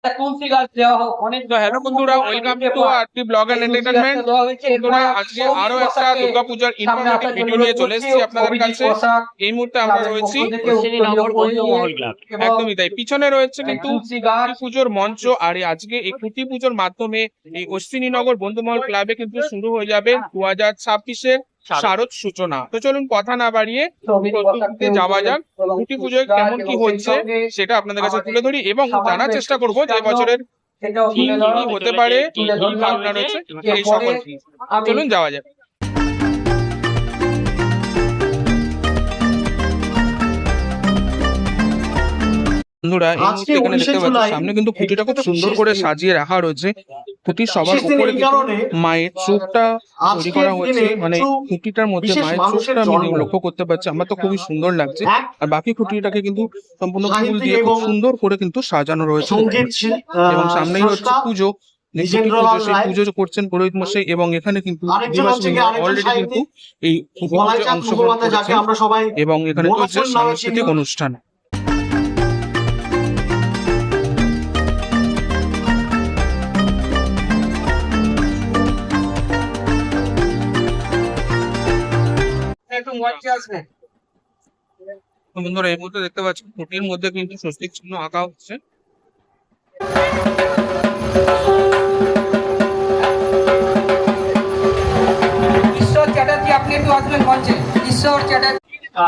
তুলসী গাছ দেওয়া হোক। অনেক হ্যালো বন্ধুরা, welcome to RT blog and entertainment. বন্ধুরা, আজকে আরো একটা দুর্গাপূজার ইনফরমেটিভ ভিডিও নিয়ে চলে এসেছি আপনাদের কাছে। এই মুহূর্তে আমরা রয়েছি অশ্বিনীনগর বন্ধুমহল ক্লাব। একদমই তাই, পিছনে রয়েছে কিন্তু খুঁটি পুজোর মঞ্চ। আর আজকে এই খুঁটি পুজোর মাধ্যমে এই অশ্বিনীনগর বন্ধুমহল ক্লাবে কিন্তু শুরু হয়ে যাবে 2026-এর শারদ সূচনা। তো চলুন কথা না বাড়িয়ে প্রস্তুতিতে যাওয়া যাক। খুঁটি পুজোয় কেমন কি হচ্ছে সেটা আপনাদের কাছে তুলে ধরি এবং জানার চেষ্টা করবো যে বছরের কি হতে পারে, কি ভাবনা রয়েছে এই সকল। চলুন যাওয়া যাক। বন্ধুরা, এই মুহূর্তে এখানে দেখতে পাচ্ছি সামনে কিন্তু খুঁটিটা খুব সুন্দর করে সাজিয়ে রাখা রয়েছে। খুঁটির সবার উপরে মায়ের চোখটা তৈরি করা হয়েছে, মানে খুঁটিটার মধ্যে মায়ের চোখটা আমি লক্ষ্য করতে পারছি। আমার তো খুবই সুন্দর লাগছে। আর বাকি খুঁটিটাকে কিন্তু সম্পূর্ণ ফুল দিয়ে খুব সুন্দর করে কিন্তু সাজানো রয়েছে এবং সামনেই হচ্ছে পুজো। সেই পুজো করছেন পুরোহিত মশাই এবং এখানে কিন্তু অলরেডি কিন্তু এই পুজোতে অংশগ্রহণ করেছেন এবং এখানে চলছে সাংস্কৃতিক অনুষ্ঠান। বন্ধুরা, এই মুহূর্তে দেখতে পাচ্ছি খুঁটির মধ্যে কিন্তু স্বস্তিক চিহ্ন আঁকা হচ্ছে।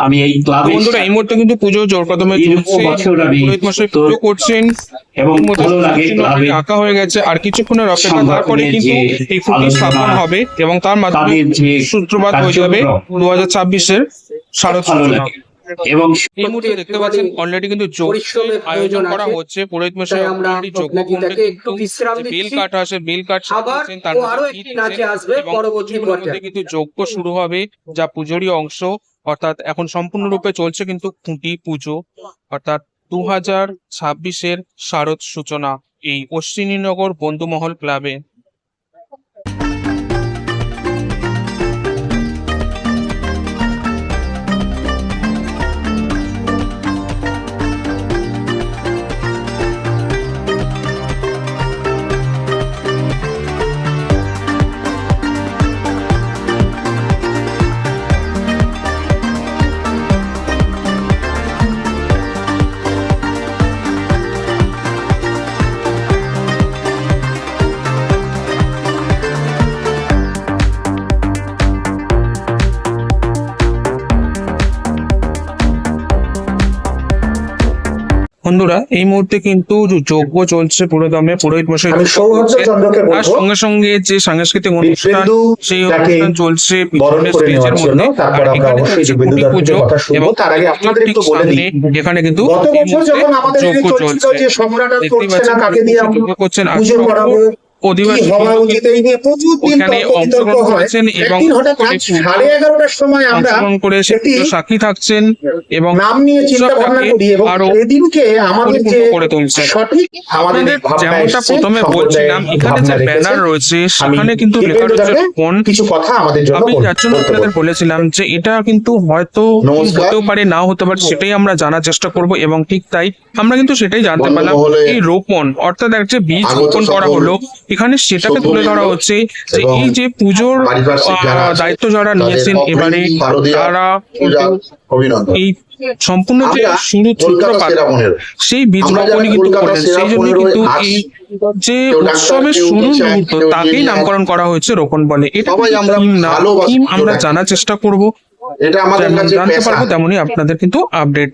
আমি এই ক্লাবে বন্ধুরা, এই মুহূর্তে কিন্তু পুজো জোর কদমে চলছে। পুরোহিত মশাই পুজো করছেন, আঁকা হয়ে গেছে। আর কিছুক্ষণের অপেক্ষা, তারপরে কিন্তু এই খুঁটি স্থাপন হবে এবং তার মাধ্যমে সূত্রপাত হয়ে যাবে 2026-এর শারদ সূচনা। এবং এই মুহূর্তে দেখতে পাচ্ছেন অলরেডি কিন্তু আয়োজন করা হচ্ছে। পুরোহিত মশাই অলরেডি যজ্ঞ বেল কাঠ আসে, বেল কাঠ সাজিয়েছেন, তার মধ্যে কিন্তু যজ্ঞ শুরু হবে, যা পুজোরই অংশ। অর্থাৎ এখন সম্পূর্ণরূপে চলছে কিন্তু খুঁটি পুজো, অর্থাৎ 2026-এর শারদ সূচনা এই অশ্বিনীনগর বন্ধুমহল ক্লাবে। বন্ধুরা, এই মুহূর্তে কিন্তু যজ্ঞ চলছে পুরোদমে। পুরোহিত মশাই তার সঙ্গে সঙ্গে যে সাংস্কৃতিক অনুষ্ঠান, সেই অনুষ্ঠান চলছে স্টেজের মধ্যে। আর এখানে চলছে খুঁটি পুজো এবং ঠিক সামনে এখানে কিন্তু যজ্ঞ চলছে। দেখতেই পাচ্ছেন যজ্ঞ করছেন সাক্ষী থাকছেন এবং যেমনটা প্রথমে বলছিলাম, এখানে যে ব্যানার রয়েছে সেখানে কিন্তু লেখা রয়েছে কোন কিছু কথা। আমি যার জন্য আপনাদের বলেছিলাম যে এটা কিন্তু হয়তো হতেও পারে, নাও হতে পারে, সেটাই আমরা জানার চেষ্টা করব। এবং ঠিক তাই আমরা কিন্তু সেটাই জানতে পারলাম। এই রোপণ অর্থাৎ একটা বীজ রোপণ করা হলো, এখানে সেটাকে তুলে ধরা হচ্ছে যে এই যে পুজোর দায়িত্ব যারা নিয়েছেন এবারে, তারা এই সম্পূর্ণ যে শুরু সূত্রপাত সেই বীজ রোপণই কিন্তু করলেন। সেই জন্য কিন্তু এই যে উৎসবের শুরুর মুহূর্ত তাকেই নামকরণ করা হয়েছে রোপণ বলে। এটা আমরা জানার চেষ্টা করব, জানতে পারবো, তেমনই আপনাদের কিন্তু আপডেট।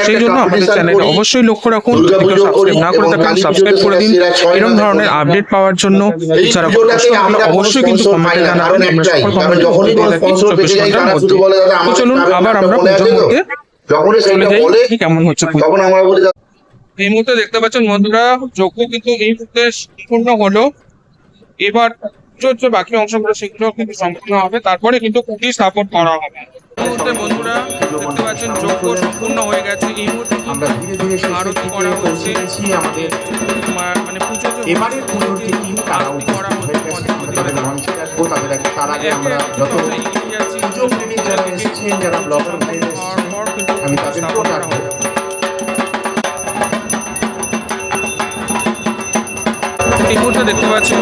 সেই জন্য আমাদের চ্যানেলে অবশ্যই লক্ষ্য রাখুন, সাবস্ক্রাইব না করে থাকেন সাবস্ক্রাইব করে দিন এরকম ধরনের আপডেট পাওয়ার জন্য। এছাড়া অবশ্যই কিন্তু কমেন্টে জানাবেন, আমরা সকল কমেন্ট তো চলুন আবার আমরা পুজোর মধ্যে চলে যাই কেমন হচ্ছে। এই মুহূর্তে দেখতে পাচ্ছেন বন্ধুরা, যজ্ঞ কিন্তু এই মুহূর্তে সম্পূর্ণ হলো। এবার যে বাকি অংশগুলো সেগুলো কিন্তু সম্পূর্ণ হবে, তারপরে কিন্তু খুঁটি স্থাপন করা হবে। এই মুহূর্তে বন্ধুরা দেখতে পাচ্ছেন যজ্ঞ সম্পূর্ণ হয়ে গেছে। এই মুহূর্তে আমরা ধীরে ধীরে আরতি করা হচ্ছে। আমাদের মানে পুজো এবারের পুজোটি কি আরতি করা হচ্ছে। তার আগে আমরা যত পুজো প্রেমিক যারা এসেছেন, যারা ব্লগার ভাই এসেছেন, আমি তাদের এই মুহূর্তে দেখতে পাচ্ছেন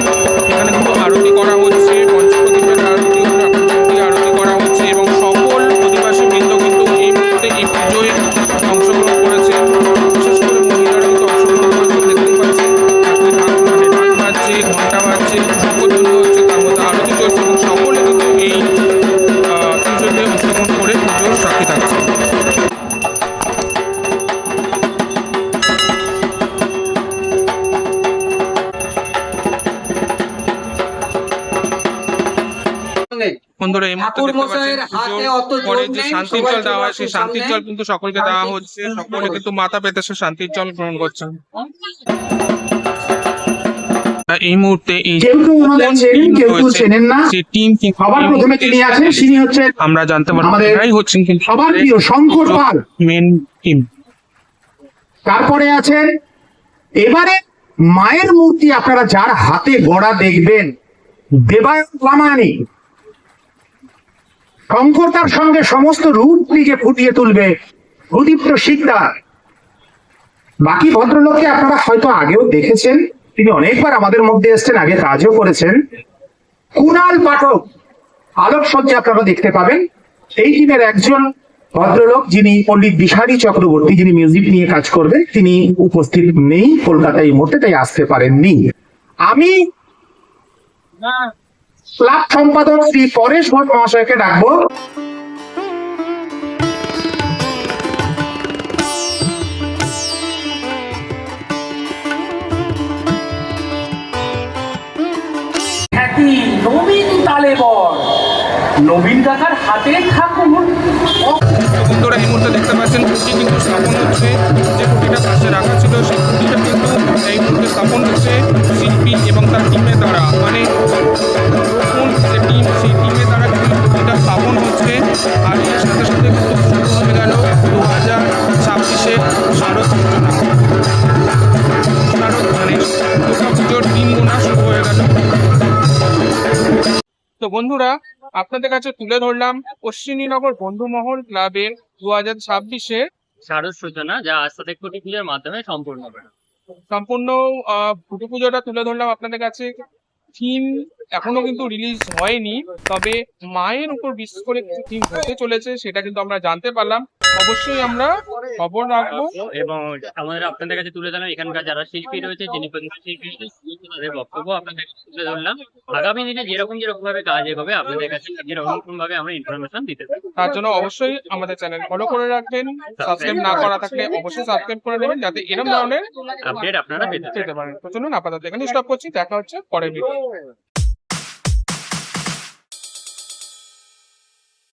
এখানে কিন্তু আরতি করা হচ্ছে, পঞ্চপ্রদীপের আরতি, ঠাকুরের আরতি করা হচ্ছে এবং সকল অধিবাসী বৃন্দ কিন্তু এই মুহূর্তে এই পুজোয় অংশগ্রহণ করেছে। বিশেষ করে মহিলারা কিন্তু অংশগ্রহণ করেছে, দেখতে পাচ্ছেন ঢাক বাজছে, ঘন্টা বাজছে, শঙ্খধ্বনি হচ্ছে, তার মধ্যে আরতি চলছে এবং সকলে কিন্তু এই পুজোতে অংশগ্রহণ করে পুজোর সাক্ষী থাকছে। বন্ধুরা এই মুহূর্তে দেখতে পাচ্ছেন পুজোর পরে যে শান্তির জল দেওয়া হয় সেই শান্তির জল কিন্তু সকলকে দেওয়া হচ্ছে, সকলে কিন্তু মাথা পেতে সে শান্তির জল গ্রহণ করছেন। এই মুহূর্তে এই যে টিম আমরা জানতে পারবো এরাই হচ্ছেন কিন্তু সবার প্রিয় শঙ্কর পাল, মেন টিম। তারপরে আছেন এবারে মায়ের মূর্তি আপনারা যার হাতে গড়া দেখবেন দেবায়ন প্রামাণিক। শঙ্কর তার সঙ্গে সমস্ত রূপটিকে ফুটিয়ে তুলবে প্রদীপ্ত শিকদার। বাকি ভদ্রলোককে আপনারা হয়তো আগেও দেখেছেন, তিনি অনেকবার আমাদের মধ্যে এসেছেন, আগে কাজও করেছেন। কুণাল পাঠক আলোকসজ্জা আপনারা দেখতে পাবেন। এই টিমের একজন ভদ্রলোক যিনি পণ্ডিত বিহারী চক্রবর্তী, যিনি মিউজিক নিয়ে কাজ করবেন, তিনি উপস্থিত নেই কলকাতায় এই মুহূর্তে, তাই আসতে পারেননি। আমি ক্লাব সম্পাদক শ্রী পরেশ ঘোষ মহাশয়কে ডাকবো। নবীন তালেবর, নবীন কাকার হাতে ঠাকুর। বন্ধুরা এই মুহূর্তে দেখতে পাচ্ছেন খুঁটি কিন্তু স্থাপন হচ্ছে, যে খুঁটিটা পাশে রাখা ছিল সেই খুঁটিটা কিন্তু এই মুহূর্তে স্থাপন হচ্ছে শিল্পী এবং তার টিমের দ্বারা, মানে নতুন যে টিম সেই টিমের দ্বারা কিন্তু খুঁটিটা স্থাপন হচ্ছে। আর এর সাথে সাথে কিন্তু শুরু হয়ে গেল 2026-এর শারদ সূচনা, মানে দুর্গা পুজোর দিন গোনা শুরু হয়ে গেল। তো বন্ধুরা আপনাদের কাছে তুলে ধরলাম অশ্বিনীনগর বন্ধুমহল ক্লাবের 2026-এর শারদ সূচনা, যা আস্থাতে কোটি পূজার মাধ্যমে সম্পূর্ণ হবে। সম্পূর্ণ দুর্গা পুজোটা তুলে ধরলাম আপনাদের কাছে। থিম এখনো কিন্তু রিলিজ হয়নি, তবে মায়ের উপর বিশেষ করে কিছু থিম হতে চলেছে সেটা কিন্তু আমরা জানতে পারলাম। অবশ্যই আমরা খবর রাখবো এবং আমাদের আপনাদের কাছে তুলে ধরলাম এখানকার যারা শিল্পী রয়েছে, যিনি প্রতিমা শিল্পী রয়েছে, তাদের বক্তব্য আপনাদের কাছে তুলে ধরলাম। আগামী দিনে যেরকম ভাবে কাজ এগোবে আপনাদের কাছে যেরকম ভাবে আমরা ইনফরমেশন দিতে পারি। তার জন্য অবশ্যই আমাদের চ্যানেল ফলো করে রাখবেন। সাবস্ক্রাইব না করা থাকলে অবশ্যই সাবস্ক্রাইব করে নেবেন, যাতে এরকম ধরনের আপডেট আপনারা পেতে পেতে পারেন। তো চলুন আপাতত এখানে স্টপ করছি, দেখা হচ্ছে পরের ভিডিও।